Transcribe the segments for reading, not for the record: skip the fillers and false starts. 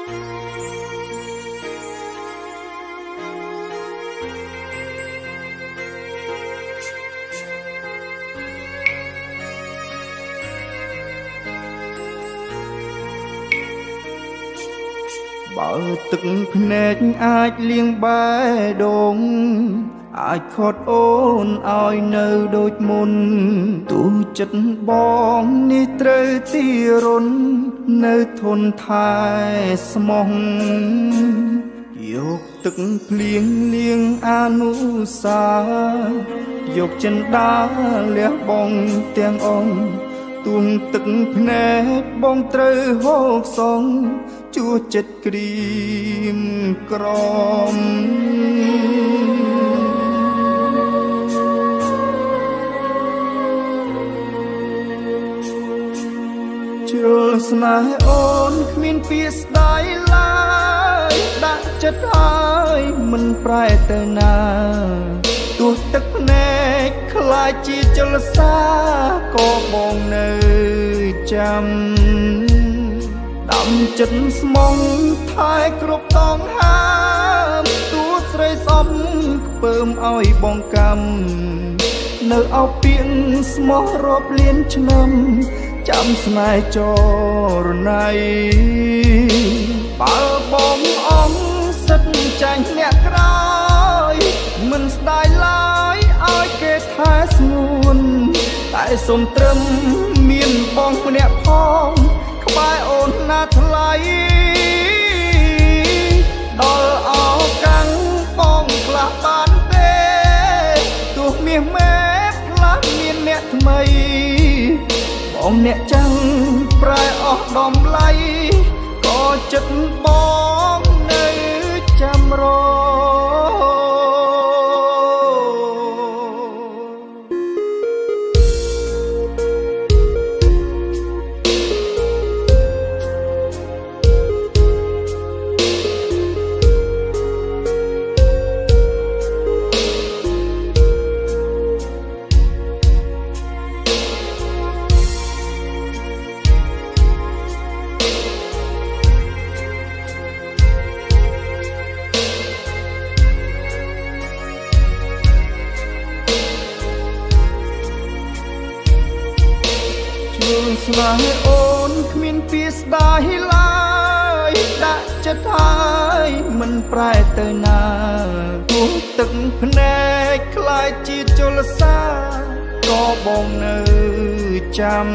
បើទឹកភ្នែកអាចលៀងបែដងអាចខត់អូនឲ្យនៅដូចមុនទូចិត្តបងនេះត្រូវទីរុននៅធនថែស្មោះយកទឹកភ្លៀងលាងអនុសាយកចិនដាលះបងទាំងអង្គទួងទឹកភ្នែកបងត្រូវហូបសងជួចិត្តក្រៀមក្រំជ្រុលស្នេហ៍អូនគ្មានពាក្យស្ដាយឡើយដាក់ចិត្តហើយមិនប្រែទៅណាទោះទឹកភ្នែកខ្លាចជាចលសាក៏បងនៅចាំដាំចិត្តស្មងថែគ្រប់តងហាមទួស្រីសំខ្ពើមឲ្យបងកម្មនៅអោពីងស្មោះរាប់លានឆ្នាំចាំស្នេហ៍ចរណៃបើបងអង្គសិតចាញ់អ្នកក្រោយមិនស្ដាយឡើយឲ្យគេថែស្ងួនតែសុំត្រឹមមានបងម្នាក់ផងក្បែរអូនណាថ្លៃដល់អោកាំងបងខ្លះបានទេទោះមាសមេផ្លាស់មានអ្នកថ្មីបងអ្នកចាំងប្រែអស់ដំឡៃក៏ចិត្តបងនៅចាំរស្នេហ៍អូនគ្មានពាក្យស្ដាយឡើយដាក់ចិត្តហើយមិនប្រែទៅណាទោះទឹកភ្នែកខ្លាចជាចលសាក៏បងនៅចាំ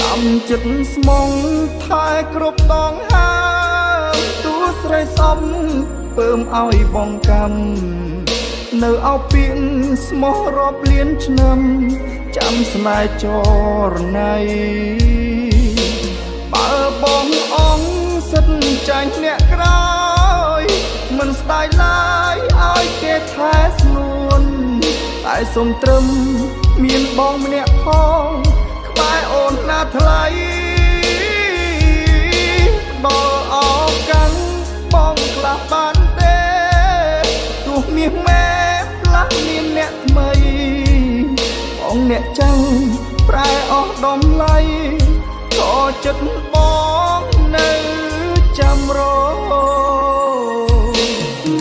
ដាំចិត្តស្មងថែគ្រប់តងហាមទោះស្រីសំពើមឲ្យបងកម្មនៅអោពីងស្មោះរាប់លានឆ្នាំចាំស្នេហ៍ចរណៃបើបងអង្គសិតចាញ់អ្នកក្រោយមិនស្ដាយឡើយឲ្យគេថែស្នួនតែសុំត្រឹមមានបងម្នាក់ផងក្បែរអូនណាថ្លៃដល់អោកាំងបងខ្លះបានទេទោះមាសមេផ្លាស់មានអ្នកថ្មីបងអ្នកចាំងប្រែអស់ដំឡៃក៏ចិត្តបងនៅចាំរ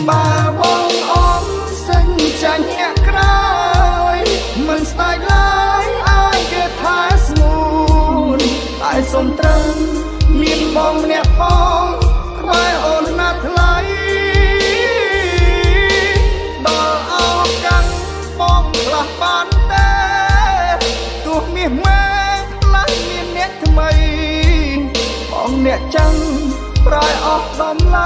បើបងអង្គសិនចាញ់អ្នកក្រោយមិនស្ដាយឡើយឲ្យគេថែស្ងួនតែសុំត្រឹមមានបងម្នាក់ផងក្បែរអូនណាថ្លៃដល់អោកាំងបងខ្លះបានទេទោះមាសមេផ្លាស់មានអ្នកថ្មីបងអ្នកចាំងប្រែអស់ដំឡៃ